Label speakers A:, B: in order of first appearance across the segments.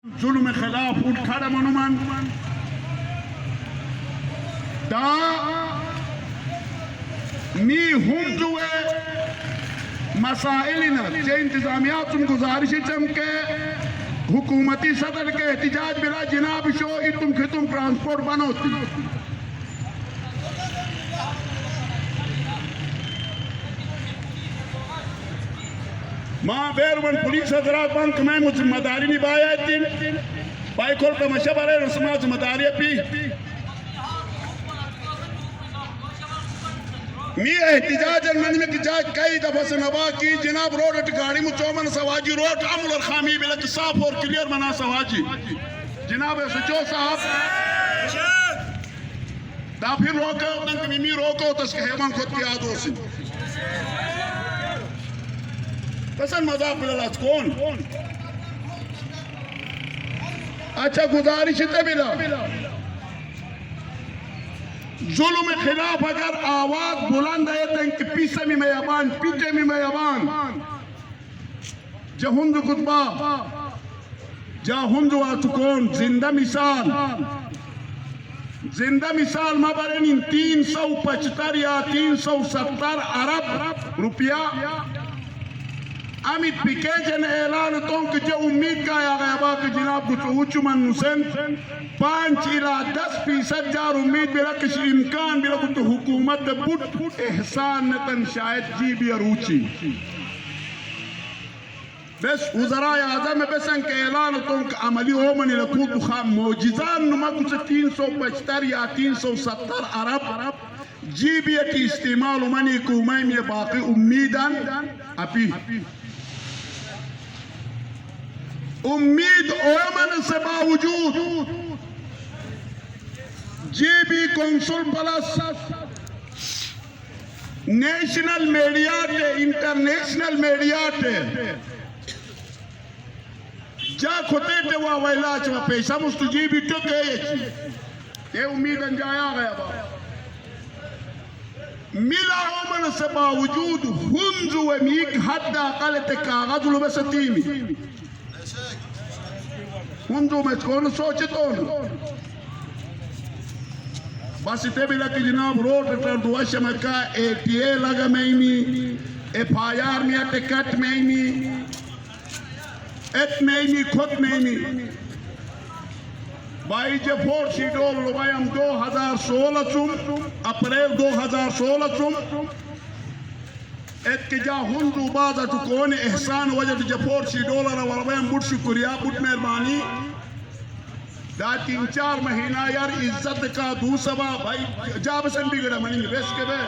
A: ظلم خلاف اٹھڑا منومن دا می ہنزوے مسائل چے انتظامیات تم گزارش چمکے حکومتی صدر کے احتجاج بلا جناب شو اتم خطم ٹرانسپورٹ بنوتی ماں بیرون پولیس حضرات بانک میں ذمہ داری نبھایا تین بائی کھول کا مشورہ ہے رسمہ ذمہ داری پی می احتجاج من میں احتجاج کئی دفعہ سے نبا کی جناب روڈ اٹ گاڑی میں چومن سواجی روڈ عمل اور خامی بلک صاف اور کلیر بنا سواجی جناب سچو صاحب دا پھر روکو تنک میمی روکو تس کہ حیوان خود کی آدھو سے پسند مذاق بلالات کون اچھا گزارش تے بلا ظلم خلاف اگر آواز بلند ہے تو پیسے میں میابان پیٹے میں میابان جا ہنزو خطبہ جا ہنزو آتکون زندہ مثال مبرین 375 یا 370 ارب روپیہ امید پیکیجن اعلان تو کہ جو امید کا آیا گیا باقی جناب کچھ اوچو من نسن 5 الى 10% جار امید بلا کچھ امکان بلا کچھ حکومت بٹ احسان نتن شاید جی بھی اروچی بس وزراء اعظم میں بسن کہ اعلان تو کہ عملی ہو منی لکھو خام موجزان نما کچھ 375 یا 370 ارب جی بھی ایک استعمال منی کو میں باقی امیدان اپی امید اومن سے باوجود G B council plus national media تے انٹرنیشنل میڈیا تے جا کھتے تے وہ ویلاچ و پیسہ مستجیبی تو گئے تے امید انجایا گیا با ملا اومن سے باوجود ہنزو امیک حد اقل تے کاغذ لو بس تیمی ہنزو میں کون سوچتا ہوں بس تے بھی لکی جناب روڈ ٹر دوش مکہ ATA لگا میں FIR میں ٹکٹ میں ایت میں خود میں بائی جے 4 شیڈول لو بائی ہم 2016 چم اپریل 2016 چم ایت کی جا ہنزو بعد اٹھو کون احسان وجہ جے 4 شیڈول والا بائی ہم بڑھ شکریہ بڑھ مہربانی دا 3-4 مہینہ یار عزت کا دوسرا بھائی جاب سن بھی گڑا منی بیس کے بے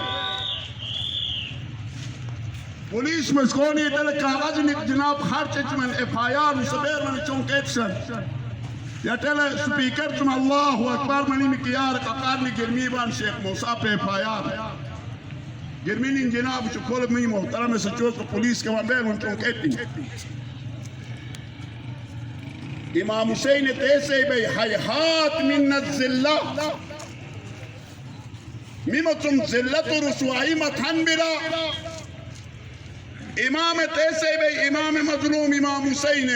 A: پولیس میں سکونی دل کاغذ جناب خرچ چمن FIR سبیر منی چونک ایکشن یا ٹیلے سپیکر چم اللہ اکبر منی میں کیار قاقارنی گرمی بان شیخ موسی پہ FIR گرمی نین جناب چو کھولک منی محترم میں سچوز کو پولیس کے وہاں بیر من چونک ایکشن امام حسین تیسے بے حیحات من الزلہ میمتم زلت و رسوائی متھن بلا امام تیسے بے امام مظلوم امام حسین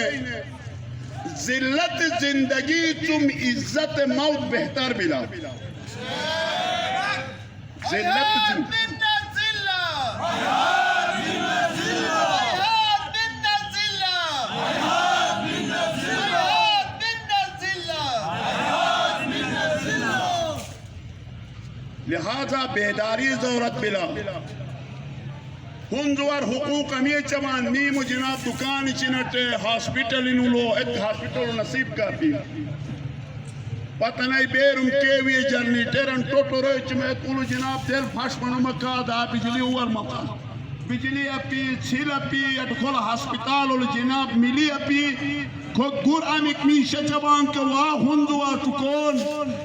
A: زلت زندگی تم عزت موت بہتر بلا زلت زندگی لہذا بیداری ضرورت بلا ہنزوار حقوق ہمیں چوان نیم و جناب دکانی چنٹے ہاسپیٹل انہوں ایک ہاسپیٹل نصیب کرتی پتہ نہیں بیرم کیوی جنریٹر ٹوٹو روچ میں کلو جناب دل پھاش منو مکہ دا بجلی اوور مکہ بجلی اپی چھل اپی اٹکھول ہاسپیٹال جناب ملی اپی گر امیک میشہ چبان کے واہ ہنزوار تکون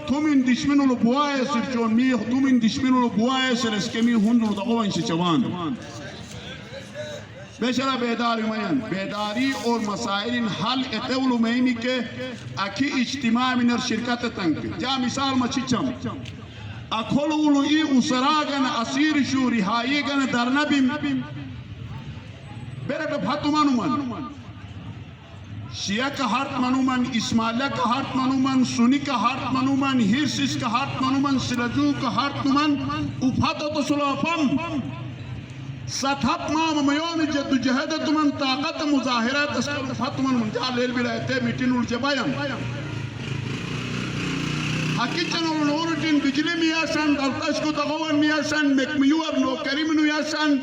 A: تم ان دشمنو لو بوائے سر چون می تم ان دشمنو لو بوائے سر اس کے می ہنزو لو دقوان سے چبان بیشرہ بیداری مین بیداری اور مسائل حل اتولو مہمی کے اکی اجتماع منر شرکت تنگ جا مثال مچی چم اکھولو ای اسراغن اسیر شو رہائی گن در نبی بیرے پہ بھاتو مانو من شیعہ کا ہارت منومن، اسماعیلیہ کا ہارت منومن، سنی کا ہارت منومن، ہرسس کا ہارت منومن، سلجو کا ہارت منومن، افتت سلافم ستھت مام میون جد جہدت من طاقت مظاہرات اسکفت من منجال بلایتے میٹین الجبائم حقیقتاً نورتین بجلی میاسن دلتشکو تغوان میاسن مکمیور نو کریمی میاسن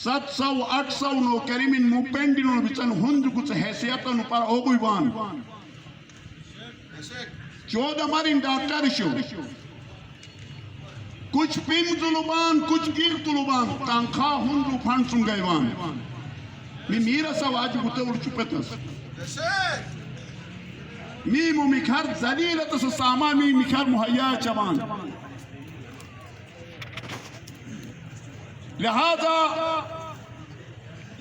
A: 700-800 نو کریمین موپینڈی نو بچن ہند کچھ حیثیتا نو پر اوگوی بان 14 مارین ڈاکٹر شو کچھ پیم طلبان کچھ گیر طلبان تانخواہ ہندو پھان سنگئی بان می میرا سو آج گتے اور چپتس می مو مکھر زلیلت سے ساما می مکھر محیا چبان لہذا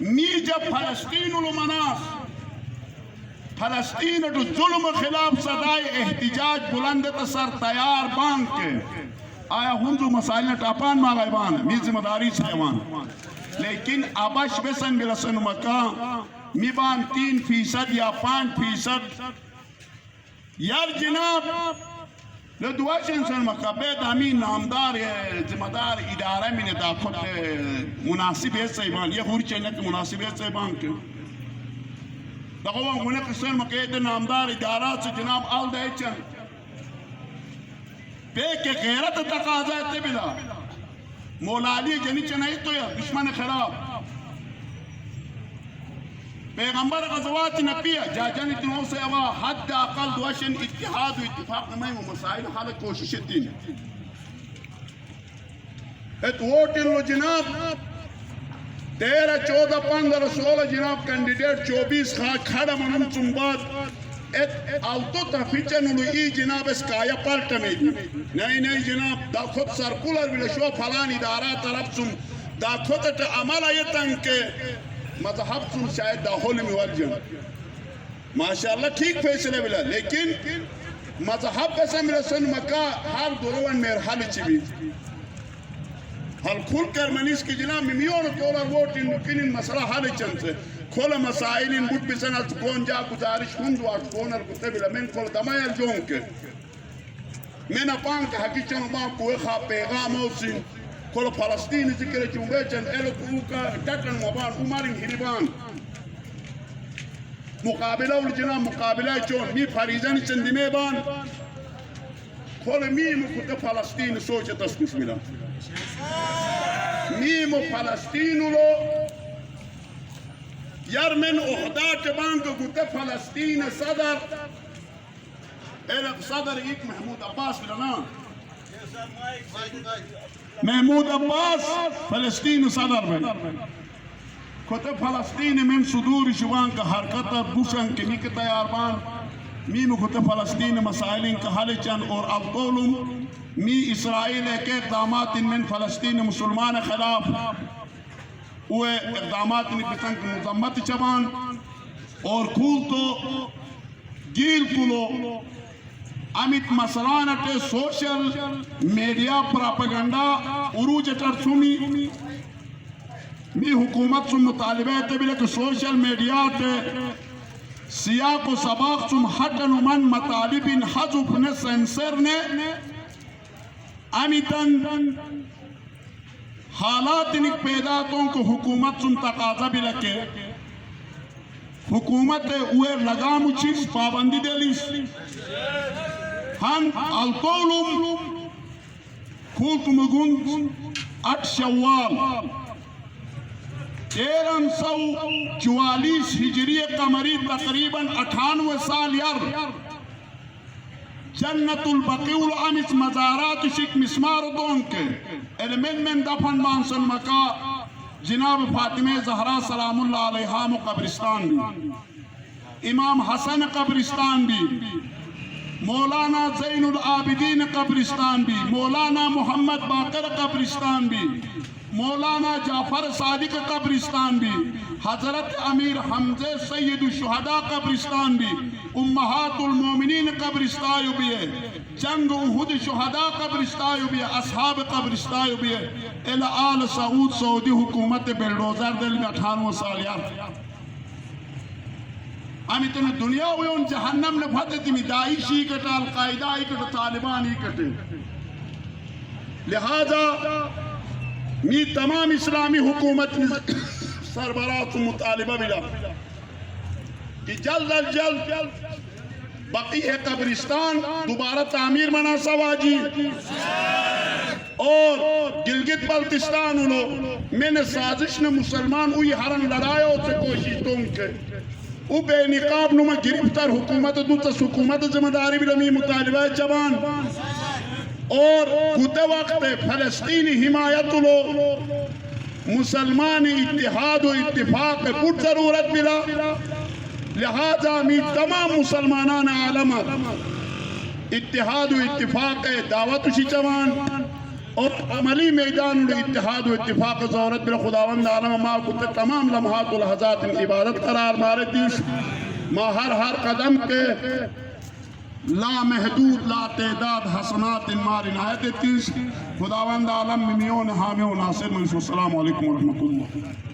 A: می جب فلسطین المناس فلسطین تو ظلم خلاف صدای احتجاج بلندت سر تیار بان کے آیا ہنزو مسائل نے ٹاپان ماغائی بان می ذمہ داری سیوان لیکن آباش بسن برسن مکہ می بان 3% یا 5% یار جناب لدواش انسان مقابل دامی نامدار ذمہ دار ادارے میں داخل مناسب ہے سیبان یہ خوری چاہیے کہ مناسب ہے سیبان کے دقوان ہونے قصر مقید نامدار ادارات سے جناب آل دے چن بے کہ غیرت تقاضا ہے بلا مولا علی جنی چنائی تو یا دشمن خراب پیغمبر غزوات نبیہ جاجانی تنوں سے اوا حد اقل دوشن اتحاد و اتفاق نمائی و مسائل حالت کوششتین ایت ووٹن لو جناب 13 14 15 16 جناب کینڈیڈیٹ 24 کھڑا منم چنباد ایت آلتو تفیچن لو ای جناب اس کایا پلٹ میں نہیں جناب دا خود سرکولر بلشو فلان ادارہ طرف چن دا خود عمل آیتن کے مذہب سن شاید داخل میں ورجن ماشاءاللہ ٹھیک فیصلے بلا لیکن مذہب قسم رسن مکہ ہر دروان میر حال چبی حل کھول کر منیس کی جناب میمیون کولر ووٹ ان مسئلہ حال چند سے کھول مسائل ان بوٹ بسن از کون جا گزارش ہند واٹ کونر کتے بلا من کھول دمائر جون کے من اپان کے حقیقتاً ماں کوئی خواب پیغام موسی کل فلسطین ذکر چونگے چند ایلت اوکا ڈٹن مبان عمرین ہریبان مقابلہ والجناب مقابلہ چون می فریزن چند میبان کل میم کت فلسطین سوچ تسکس ملا میم فلسطین لو یار من احداث بانک کت فلسطین صدر ایلت صدر ایک محمود عباس ملنا محمود عباس فلسطین صدر میں کتے فلسطین من صدور شوان کا حرکت بوشن کے نک تیار بان میم کتے فلسطین مسائلین کا حل چن اور ابطولم می اسرائیل کے اقدامات من فلسطین مسلمان خلاف وہ اقدامات نکتن کے مذمت چبان اور کھول تو گیل کلو امیت مسلانت سوشل میڈیا پراپگنڈا عروج ترسومی می حکومت سن مطالبہ تبیلے کہ سوشل میڈیا تے سیاق و سباق سن حٹن من مطالب ان حضف نے سینسر نے امیتن حالات انک پیداتوں کو حکومت سن تقاضا بھی لکے حکومت اوے لگام چیز پابندی دے لیس ہم القولم کھولتم گن 8 شوال 1344 ہجری قمری تقریباً 98 سال یار جنت البقیع الامس مزارات شک مسمار دون کے علمین من دفن بانسن مکہ جناب فاطمہ زہرا سلام اللہ علیہا قبرستان بھی امام حسن قبرستان بھی مولانا زین العابدین قبرستان بھی مولانا محمد باقر قبرستان بھی مولانا جعفر صادق قبرستان بھی حضرت امیر ہنزہ سید الشہداء قبرستان بھی امہات المومنین قبرستان بھی ہے جنگ احد شہداء قبرستان بھی ہے اصحاب قبرستان بھی ہے آل سعود سعودی حکومت بلڈوزر دل میں 98 سال یار ہمیں تو دنیا ہوئے ان جہنم نے فتح میں داعشی کٹا القاعدہ کٹا طالبان ہی کٹے لہذا می تمام اسلامی حکومت سربراہ سے مطالبہ ملا کہ جلد از جلد بقیہ قبرستان دوبارہ تعمیر منا سواجی اور گلگت بلتستان میں نے سازش نے مسلمان ہوئی ہرن لڑائیوں سے کوشش تم کے او بے نقاب نما گرفتار حکومت دوتس حکومت ذمہ داری بلمی مطالبہ جوان اور خود وقت فلسطینی حمایت لو مسلمان اتحاد و اتفاق پر ضرورت ملا لہذا می تمام مسلمانان عالم اتحاد و اتفاق دعوت شی جوان اور عملی میدان اتحاد و اتفاق ضرورت بلا خداوند عالم ما کتے تمام لمحات و لحظات عبادت قرار مارے دیس ما ہر قدم کے لا محدود لا تعداد حسنات مار عنایت دیس خداوند عالم میون حامی و ناصر منشو السلام علیکم ورحمۃ اللہ